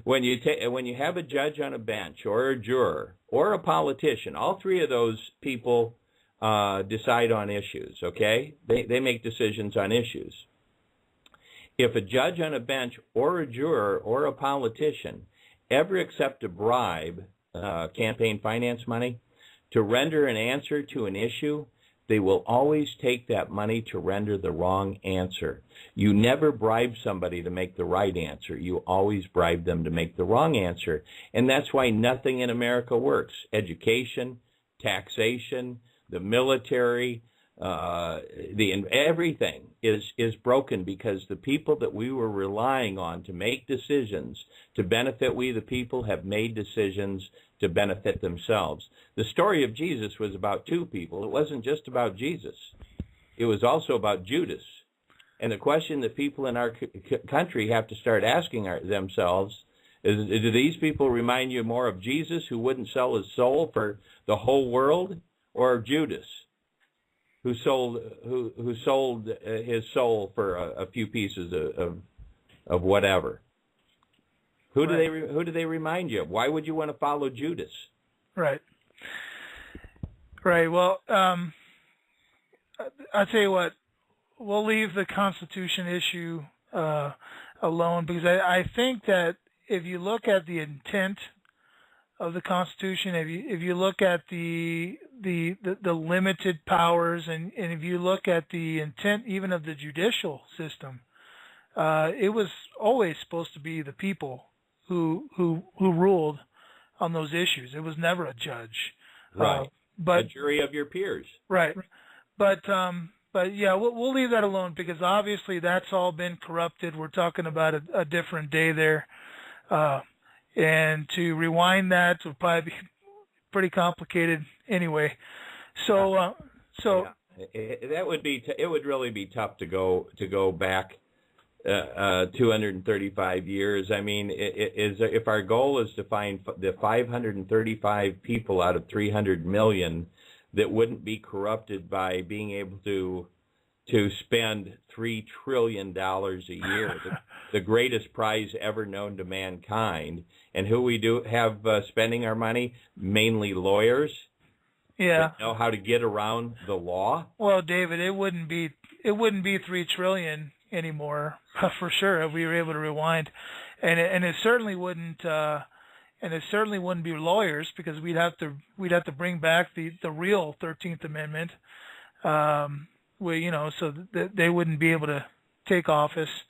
When you have a judge on a bench, or a juror, or a politician, all three of those people decide on issues, okay? They make decisions on issues. If a judge on a bench, or a juror, or a politician ever accept a bribe, campaign finance money, to render an answer to an issue, they will always take that money to render the wrong answer. You never bribe somebody to make the right answer. You always bribe them to make the wrong answer. And that's why nothing in America works. Education, taxation, the military, everything is broken because the people that we were relying on to make decisions to benefit we the people have made decisions to benefit themselves. The story of Jesus was about two people. It wasn't just about Jesus. It was also about Judas. And the question that people in our country have to start asking themselves is, do these people remind you more of Jesus, who wouldn't sell his soul for the whole world, or of Judas, who sold his soul for a few pieces of whatever? Who do they remind you of? Why would you want to follow Judas? Right. Well, I'll tell you what. We'll leave the Constitution issue alone, because I think that if you look at the intent of the Constitution, if you look at the limited powers, and if you look at the intent even of the judicial system, it was always supposed to be the people who ruled on those issues. It was never a judge, right? But a jury of your peers, right? But yeah, we'll leave that alone, because obviously that's all been corrupted. We're talking about a different day there. And to rewind that would probably be pretty complicated anyway. So that would be it would really be tough to go back 235 years. I mean, if our goal is to find the 535 people out of 300 million that wouldn't be corrupted by being able to spend $3 trillion a year, the greatest prize ever known to mankind. And who we do have spending our money? Mainly lawyers. Yeah. That know how to get around the law. Well, David, it wouldn't be $3 trillion anymore for sure if we were able to rewind, and it certainly wouldn't. And it certainly wouldn't be lawyers, because we'd have to bring back the real 13th Amendment. So that they wouldn't be able to take office.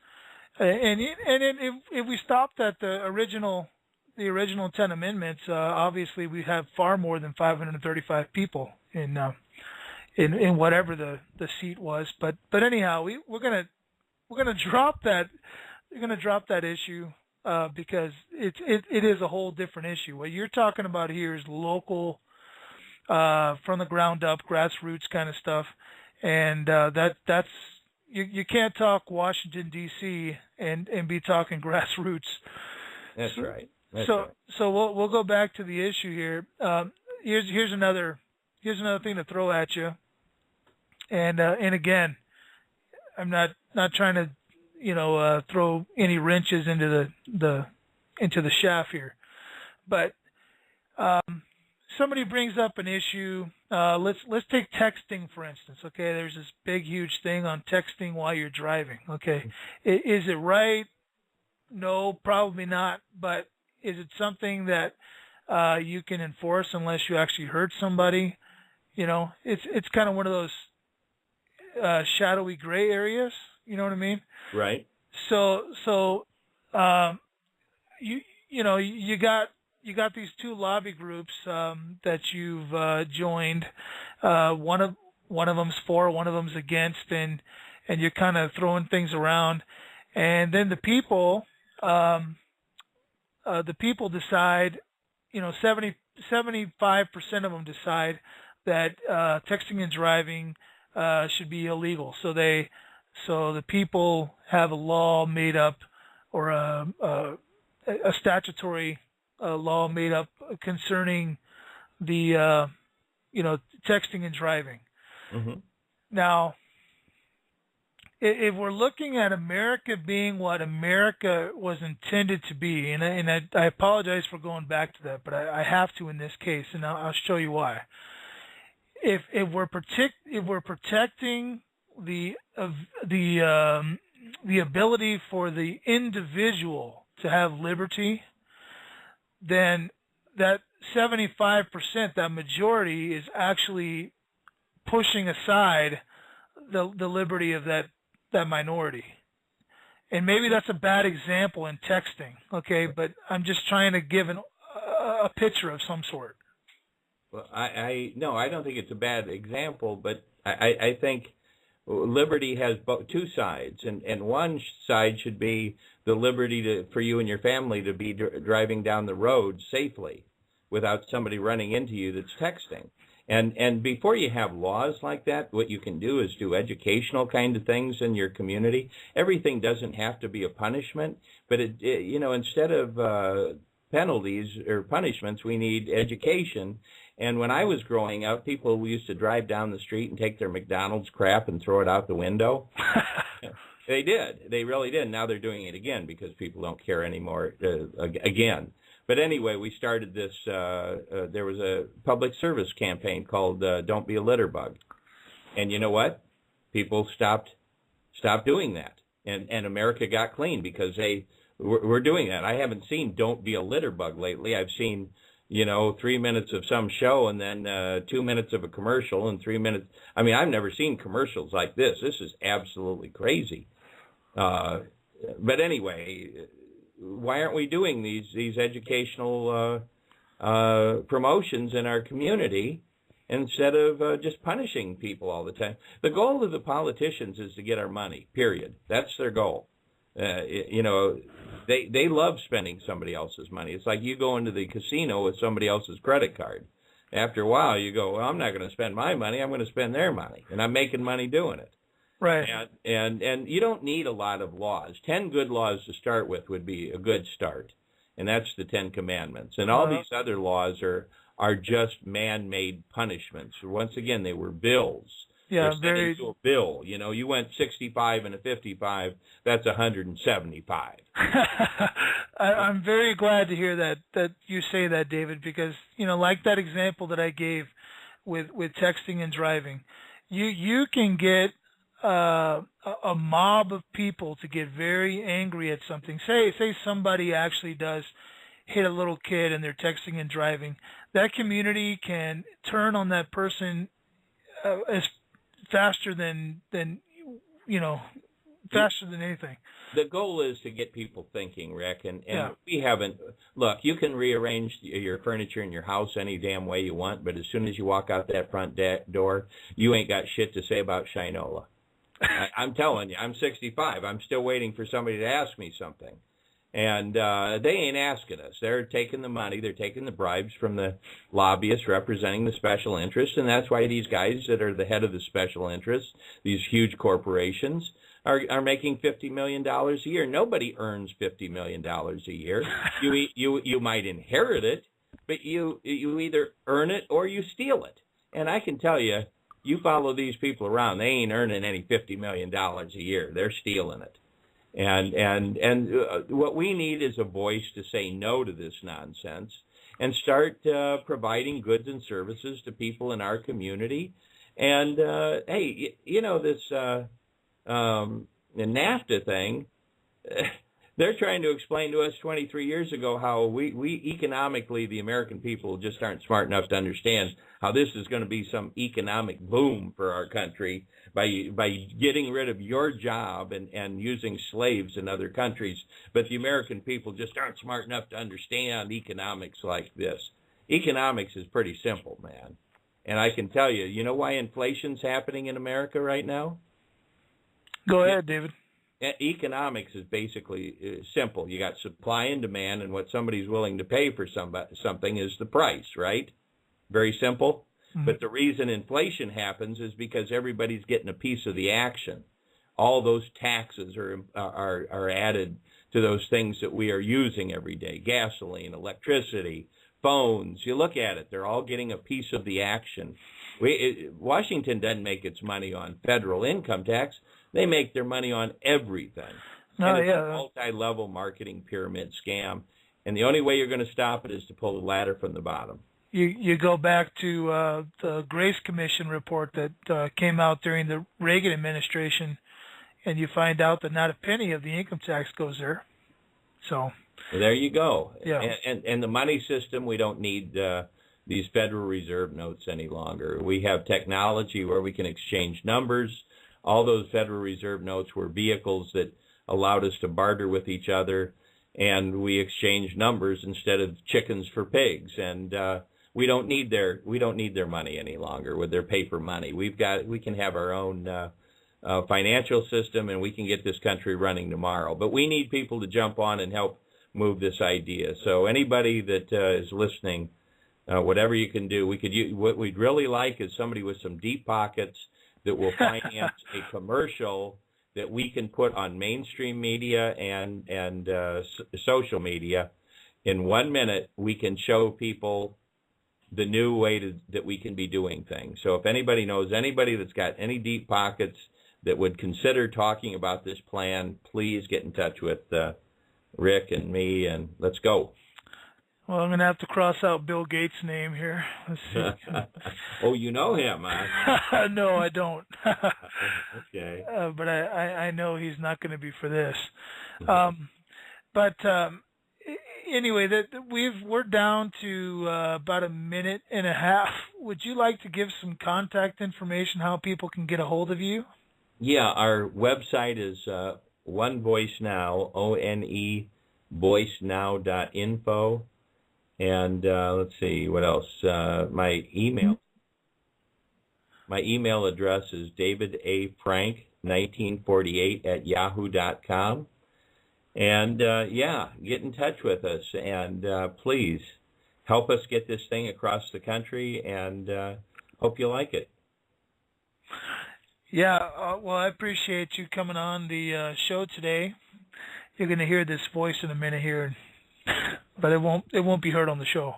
If we stopped at the original 10 amendments, obviously we have far more than 535 people in whatever the seat was. But anyhow, we're gonna drop that. We're gonna drop that issue because it is a whole different issue. What you're talking about here is local, from the ground up, grassroots kind of stuff, and that's you can't talk Washington D.C. and be talking grassroots. That's right. So we'll go back to the issue here. Here's another thing to throw at you, and again, I'm not trying to throw any wrenches into the shaft here, but somebody brings up an issue. Let's take texting for instance. Okay, there's this big huge thing on texting while you're driving. Okay, is it right? No, probably not. But is it something that you can enforce unless you actually hurt somebody? It's kind of one of those shadowy gray areas. You know what I mean? Right. So you got these two lobby groups that you've joined. One of them's for, one of them's against, and you're kind of throwing things around, and then the people decide. 75% of them decide that texting and driving should be illegal. So the people have a law made up, or a statutory law made up concerning the texting and driving. Mm-hmm. Now, if we're looking at America being what America was intended to be, and I apologize for going back to that, but I have to in this case, and I'll show you why. If we're protecting the ability for the individual to have liberty, then that 75%, that majority, is actually pushing aside the liberty of that minority. And maybe that's a bad example in texting, okay? But I'm just trying to give a picture of some sort. Well, I don't think it's a bad example, but I think liberty has two sides, and one side should be the liberty for you and your family to be driving down the road safely without somebody running into you that's texting. And before you have laws like that, what you can do is do educational kind of things in your community. Everything doesn't have to be a punishment, but instead of penalties or punishments, we need education. And when I was growing up, people used to drive down the street and take their McDonald's crap and throw it out the window. They did. They really did. Now they're doing it again because people don't care anymore again. But anyway, we started this, there was a public service campaign called Don't Be a Litter Bug. And you know what? People stopped doing that. And America got clean because they were doing that. I haven't seen Don't Be a Litter Bug lately. I've seen 3 minutes of some show and then 2 minutes of a commercial and 3 minutes. I mean, I've never seen commercials like this. This is absolutely crazy. But anyway, why aren't we doing these educational promotions in our community instead of just punishing people all the time? The goal of the politicians is to get our money, period. That's their goal. They love spending somebody else's money. It's like you go into the casino with somebody else's credit card. After a while, you go, well, I'm not going to spend my money. I'm going to spend their money, and I'm making money doing it. Right. And you don't need a lot of laws. 10 good laws to start with would be a good start, and that's the 10 Commandments. And all these other laws are just man-made punishments. Once again, they were bills. Yeah, very. To a bill. You went 65 and a 55. That's 175. I'm very glad to hear that you say that, David, because like that example that I gave with texting and driving, you can get a mob of people to get very angry at something. Say somebody actually does hit a little kid and they're texting and driving. That community can turn on that person as faster than faster than anything. The goal is to get people thinking, Rick, and Yeah. we haven't. Look, you can rearrange your furniture in your house any damn way you want, but as soon as you walk out that front door, you ain't got shit to say about Shinola. I'm telling you, I'm 65. I'm still waiting for somebody to ask me something. And they ain't asking us. They're taking the money. They're taking the bribes from the lobbyists representing the special interests. And that's why these guys that are the head of the special interests, these huge corporations, are making $50 million a year. Nobody earns $50 million a year. You might inherit it, but you either earn it or you steal it. And I can tell you, you follow these people around, they ain't earning any $50 million a year. They're stealing it. And what we need is a voice to say no to this nonsense and start providing goods and services to people in our community. And, hey, you know, this NAFTA thing, they're trying to explain to us 23 years ago how we economically, the American people just aren't smart enough to understand how this is going to be some economic boom for our country by getting rid of your job and using slaves in other countries. But the American people just aren't smart enough to understand economics like this. Economics is pretty simple, man. And I can tell you, you know why inflation's happening in America right now? Go ahead, David. Economics is basically simple. You got supply and demand, and what somebody's willing to pay for something is the price, right? Very simple. Mm-hmm. But the reason inflation happens is because everybody's getting a piece of the action. All those taxes are added to those things that we are using every day: gasoline, electricity, phones. You look at it; they're all getting a piece of the action. Washington doesn't make its money on federal income tax. They make their money on everything. No, and it's yeah. a multi-level marketing pyramid scam. And the only way you're going to stop it is to pull the ladder from the bottom. You go back to the Grace Commission report that came out during the Reagan administration, and you find out that not a penny of the income tax goes there. So there you go. Yeah. And the money system, we don't need these Federal Reserve notes any longer. We have technology where we can exchange numbers. All those Federal Reserve notes were vehicles that allowed us to barter with each other, and we exchanged numbers instead of chickens for pigs. And we don't need their money any longer with their paper money. We can have our own financial system, and we can get this country running tomorrow. But we need people to jump on and help move this idea. So anybody that is listening, whatever you can do, what we'd really like is somebody with some deep pockets that will finance a commercial that we can put on mainstream media and social media. In 1 minute, we can show people the new way that we can be doing things. So if anybody knows anybody that's got any deep pockets that would consider talking about this plan, please get in touch with Rick and me, and let's go. Well, I'm going to have to cross out Bill Gates' name here. Let's see. Oh, you know him, huh? No, I don't. Okay. But I know he's not going to be for this. Anyway, we're down to about a minute and a half. Would you like to give some contact information, how people can get a hold of you? Yeah, our website is One Voice Now, ONE voicenow.info. And let's see, what else? My email address is davidafrank1948@yahoo.com. And, yeah, get in touch with us. And please help us get this thing across the country, and hope you like it. Yeah, well, I appreciate you coming on the show today. You're going to hear this voice in a minute here, but it won't be heard on the show.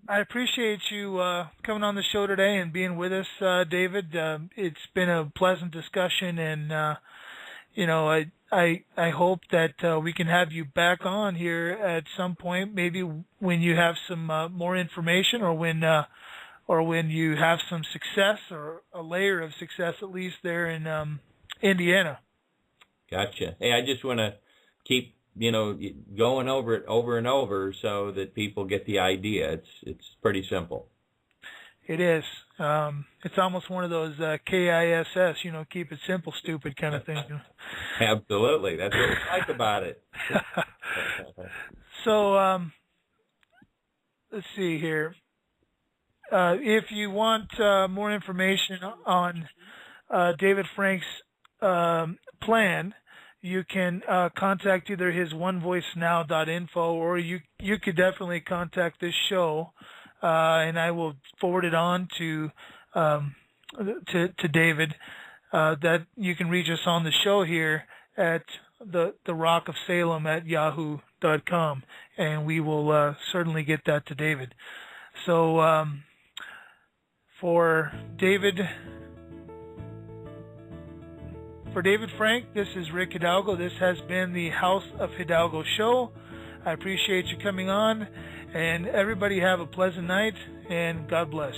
I appreciate you coming on the show today and being with us, David. It's been a pleasant discussion, and I hope that we can have you back on here at some point, maybe when you have some more information, or when you have some success, or a layer of success at least there in Indiana. Gotcha. Hey, I just want to keep going over it over and over so that people get the idea. It's pretty simple. It is. It's almost one of those KISS, keep it simple, stupid kind of things. Absolutely. That's what I like about it. So, let's see here. If you want more information on David Frank's plan, you can contact either his onevoicenow.info, or you could definitely contact this show, and I will forward it on to David. That you can reach us on the show here at the Rock of Salem at yahoo.com, and we will certainly get that to David. So for David Frank, this is Rick Hidalgo. This has been the House of Hidalgo show. I appreciate you coming on, and everybody have a pleasant night, and God bless.